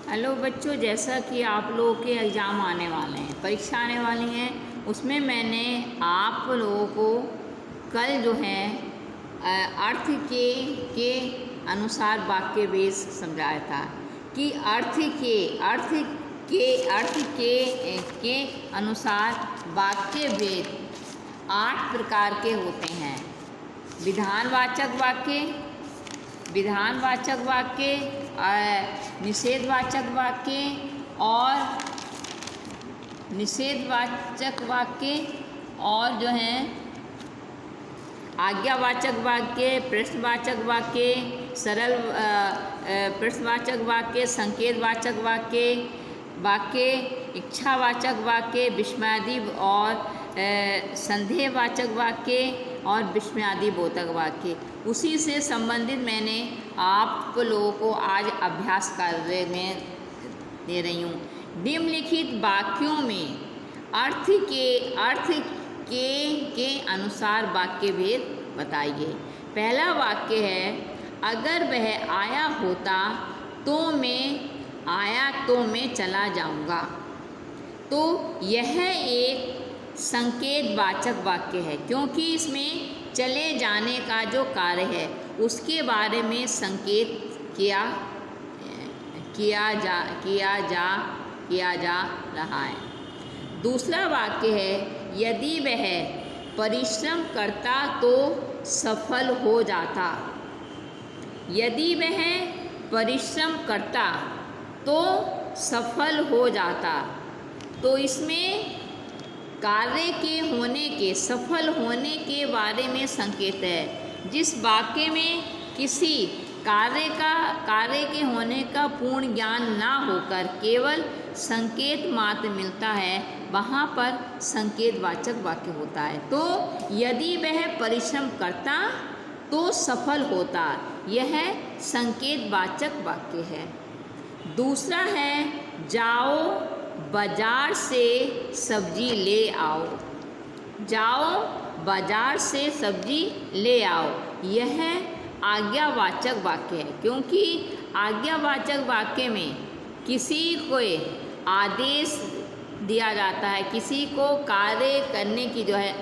Hello बच्चों, जैसा कि आप लोगों के एग्ज़ाम आने वाले हैं, परीक्षा आने वाली हैं, उसमें मैंने आप लोगों को कल जो है अर्थ के अनुसार वाक्य भेद समझाया था कि अर्थ के अनुसार वाक्य भेद 8 प्रकार के होते हैं। विधानवाचक वाक्य, निषेधवाचक वाक्य और जो है आज्ञावाचक वाक्य, प्रश्नवाचक वाक्य, सरल प्रश्नवाचक वाक्य, संकेतवाचक वाक्य, इच्छावाचक वाक्य, विस्मयादि और संदेहवाचक वाक्य और विस्मयादि बोधक वाक्य। उसी से संबंधित मैंने आप लोगों को आज अभ्यास कार्य में दे रही हूँ। निम्नलिखित वाक्यों में अर्थ के अनुसार वाक्य भेद बताइए। पहला वाक्य है, अगर वह आया तो मैं चला जाऊँगा। तो यह एक संकेतवाचक वाक्य है, क्योंकि इसमें चले जाने का जो कार्य है उसके बारे में संकेत किया जा रहा है। दूसरा वाक्य है, यदि वह परिश्रम करता तो सफल हो जाता। यदि वह परिश्रम करता तो सफल हो जाता। तो इसमें कार्य के सफल होने के बारे में संकेत है। जिस वाक्य में किसी कार्य के होने का पूर्ण ज्ञान ना होकर केवल संकेत मात्र मिलता है, वहाँ पर संकेतवाचक वाक्य होता है। तो यदि वह परिश्रम करता तो सफल होता, यह संकेतवाचक वाक्य है। दूसरा है, जाओ बाजार से सब्जी ले आओ। जाओ बाजार से सब्जी ले आओ, यह आज्ञावाचक वाक्य है, क्योंकि आज्ञावाचक वाक्य में किसी को आदेश दिया जाता है, किसी को कार्य करने की जो है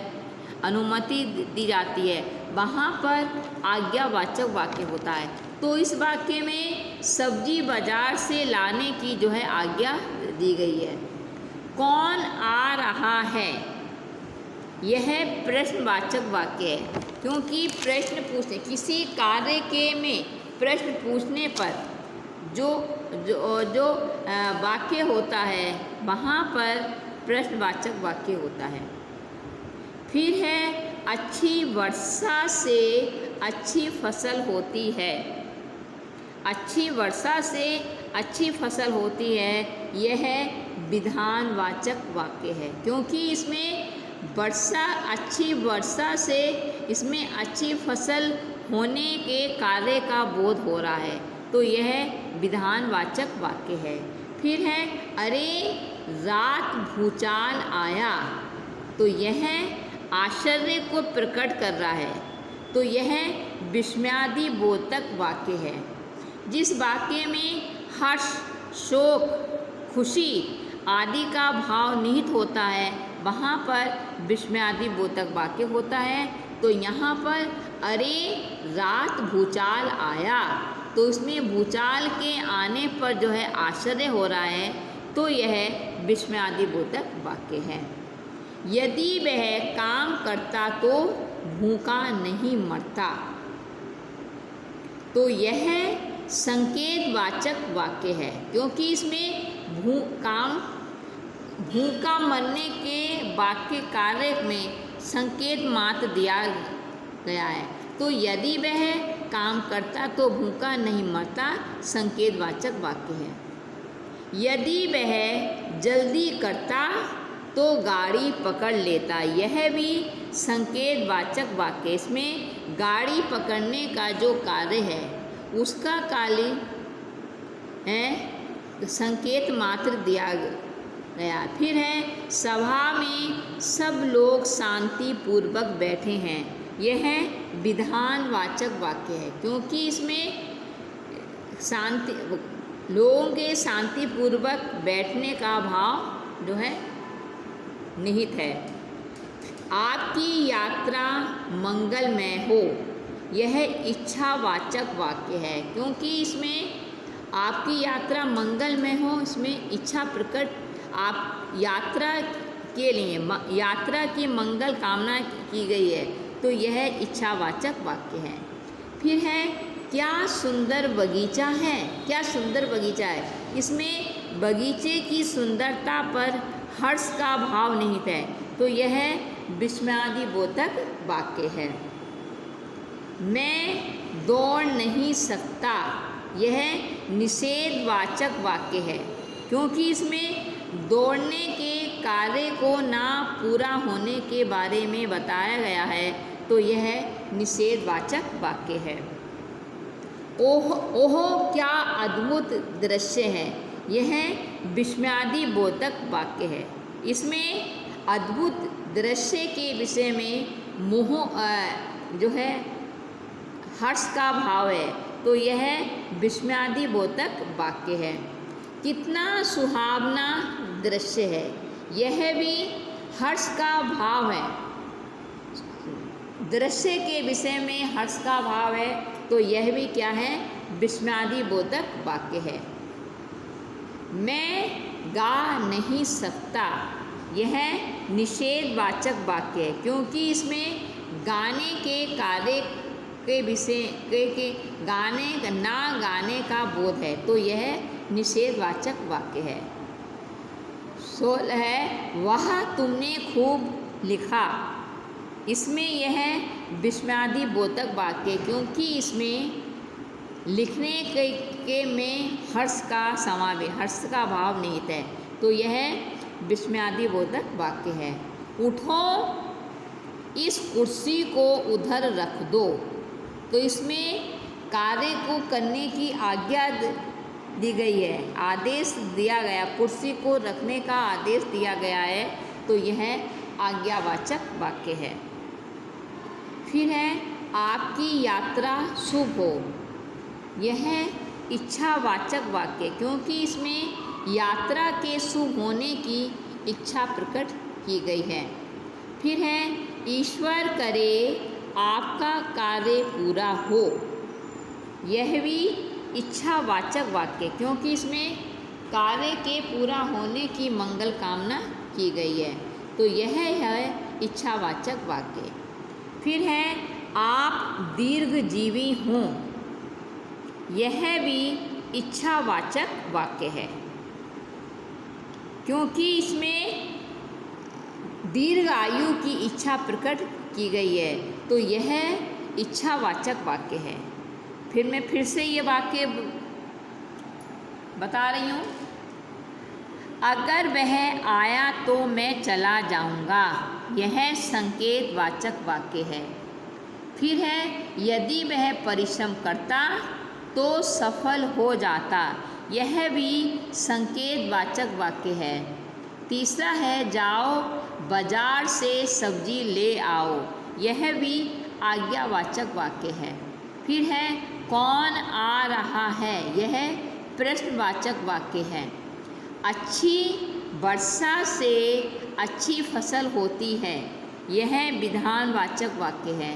अनुमति दी जाती है, वहाँ पर आज्ञावाचक वाक्य होता है। तो इस वाक्य में सब्जी बाजार से लाने की जो है आज्ञा दी गई है। कौन आ रहा है, यह प्रश्नवाचक वाक्य है, क्योंकि प्रश्न पूछने किसी कार्य के में प्रश्न पूछने पर जो वाक्य होता है वहाँ पर प्रश्नवाचक वाक्य होता है। फिर है, अच्छी वर्षा से अच्छी फसल होती है। अच्छी वर्षा से अच्छी फसल होती है, यह विधानवाचक वाक्य है, क्योंकि इसमें अच्छी वर्षा से इसमें अच्छी फसल होने के कार्य का बोध हो रहा है, तो यह विधानवाचक वाक्य है। फिर है, अरे रात भूचाल आया, तो यह आश्चर्य को प्रकट कर रहा है, तो यह विस्मयादि बोधक वाक्य है। जिस वाक्य में हर्ष, शोक, खुशी आदि का भाव निहित होता है, वहाँ पर विस्मयादि बोधक वाक्य होता है। तो यहाँ पर अरे रात भूचाल आया, तो इसमें भूचाल के आने पर जो है आश्चर्य हो रहा है, तो यह विस्मयादि बोधक वाक्य है। यदि वह काम करता तो भूखा नहीं मरता, तो यह संकेतवाचक वाक्य है, क्योंकि इसमें भूखा मरने के वाक्य कार्य में संकेत मात्र दिया गया है। तो यदि वह काम करता तो भूखा नहीं मरता, संकेतवाचक वाक्य है। यदि वह जल्दी करता तो गाड़ी पकड़ लेता, यह भी संकेतवाचक वाक्य। इसमें गाड़ी पकड़ने का जो कार्य है उसका कार्य है संकेत मात्र दिया गया। फिर है, सभा में सब लोग शांतिपूर्वक बैठे हैं, यह विधानवाचक वाक्य है, क्योंकि इसमें शांति लोगों के शांतिपूर्वक बैठने का भाव जो है निहित है। आपकी यात्रा मंगलमय हो, यह इच्छावाचक वाक्य है, क्योंकि इसमें आपकी यात्रा मंगलमय हो, इसमें इच्छा प्रकट, आप यात्रा के लिए यात्रा की मंगल कामना की गई है, तो यह इच्छावाचक वाक्य है। फिर है क्या सुंदर बगीचा है, क्या सुंदर बगीचा है, इसमें बगीचे की सुंदरता पर हर्ष का भाव निहित है, तो यह विस्मयादिबोधक वाक्य है। मैं दौड़ नहीं सकता, यह निषेधवाचक वाक्य है, क्योंकि इसमें दौड़ने के कार्य को ना पूरा होने के बारे में बताया गया है, तो यह निषेधवाचक वाक्य है। ओह ओह क्या अद्भुत दृश्य है, यह विस्मयादिबोधक वाक्य है। इसमें अद्भुत दृश्य के विषय में मोह जो है हर्ष का भाव है, तो यह विस्मयादिबोधक वाक्य है। कितना सुहावना दृश्य है, यह भी हर्ष का भाव है। दृश्य के विषय में हर्ष का भाव है, तो यह भी क्या है, विस्मयादिबोधक वाक्य है। मैं गा नहीं सकता, यह निषेधवाचक वाक्य है, क्योंकि इसमें गाने के कार्य के विषय के गाने ना गाने का बोध है, तो यह निषेधवाचक वाक्य है। 16 है वह तुमने खूब लिखा, इसमें यह विस्मयादिबोधक वाक्य, क्योंकि इसमें लिखने के में हर्ष का समावेश, हर्ष का भाव निहित है, तो यह विस्मयादिबोधक वाक्य है। उठो इस कुर्सी को उधर रख दो, तो इसमें कार्य को करने की आज्ञा दी गई है, आदेश दिया गया, कुर्सी को रखने का आदेश दिया गया है, तो यह आज्ञावाचक वाक्य है। फिर है आपकी यात्रा शुभ हो, यह इच्छावाचक वाक्य, क्योंकि इसमें यात्रा के शुभ होने की इच्छा प्रकट की गई है। फिर है ईश्वर करे आपका कार्य पूरा हो, यह भी इच्छावाचक वाक्य, क्योंकि इसमें कार्य के पूरा होने की मंगल कामना की गई है, तो यह है इच्छावाचक वाक्य। फिर है आप दीर्घजीवी हों, यह भी इच्छावाचक वाक्य है, क्योंकि इसमें दीर्घ आयु की इच्छा प्रकट की गई है, तो यह इच्छावाचक वाक्य है। फिर मैं फिर से ये वाक्य बता रही हूँ। अगर वह आया तो मैं चला जाऊँगा, यह संकेतवाचक वाक्य है। फिर है यदि वह परिश्रम करता तो सफल हो जाता, यह भी संकेतवाचक वाक्य है। तीसरा है जाओ बाजार से सब्जी ले आओ, यह भी आज्ञावाचक वाक्य है। फिर है कौन आ रहा है, यह प्रश्नवाचक वाक्य है। अच्छी वर्षा से अच्छी फसल होती है, यह विधानवाचक वाक्य है।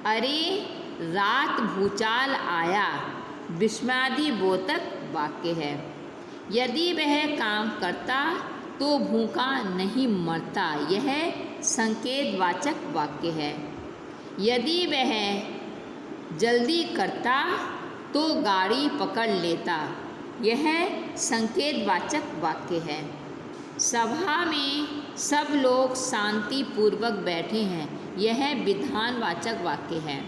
अरे रात भूचाल आया, विस्मयादिबोधक वाक्य है। यदि वह काम करता तो भूखा नहीं मरता, यह संकेतवाचक वाक्य है। यदि वह जल्दी करता तो गाड़ी पकड़ लेता, यह संकेतवाचक वाक्य है। सभा में सब लोग शांतिपूर्वक बैठे हैं, यह विधानवाचक वाक्य है।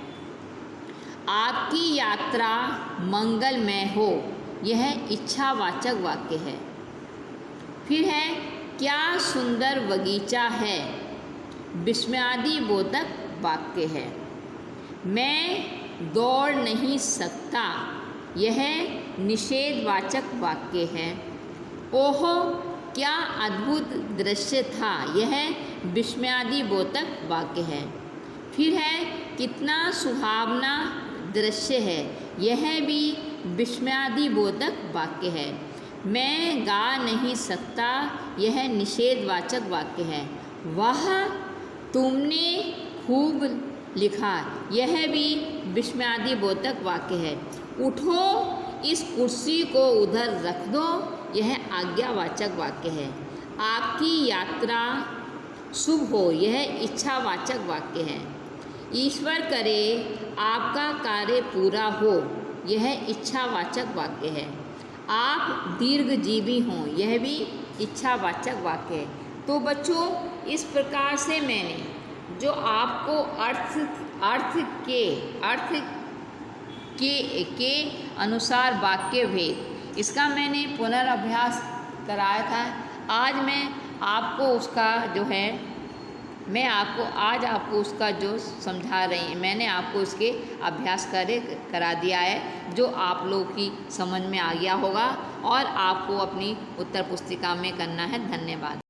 आपकी यात्रा मंगलमय हो, यह इच्छावाचक वाक्य है। फिर है क्या सुंदर बगीचा है, विस्मयादिबोधक वाक्य है। मैं दौड़ नहीं सकता, यह निषेधवाचक वाक्य है। ओह क्या अद्भुत दृश्य था, यह विस्मयादिबोधक वाक्य है। फिर है कितना सुहावना दृश्य है, यह भी विस्मयादिबोधक वाक्य है। मैं गा नहीं सकता, यह निषेधवाचक वाक्य है। वाह, तुमने खूब लिखा, यह भी विस्मयादिबोधक वाक्य है। उठो, इस कुर्सी को उधर रख दो, यह आज्ञावाचक वाक्य है। आपकी यात्रा शुभ हो, यह इच्छावाचक वाक्य है। ईश्वर करे आपका कार्य पूरा हो, यह इच्छावाचक वाक्य है। आप दीर्घजीवी हों, यह भी इच्छावाचक वाक्य है। तो बच्चों, इस प्रकार से मैंने जो आपको अर्थ के अनुसार वाक्य भेद, इसका मैंने पुनर्अभ्यास कराया था। आज मैं आपको उसका जो है आज आपको उसका जो समझा रही, मैंने आपको इसके अभ्यास करा दिया है, जो आप लोग की समझ में आ गया होगा और आपको अपनी उत्तर पुस्तिका में करना है। धन्यवाद।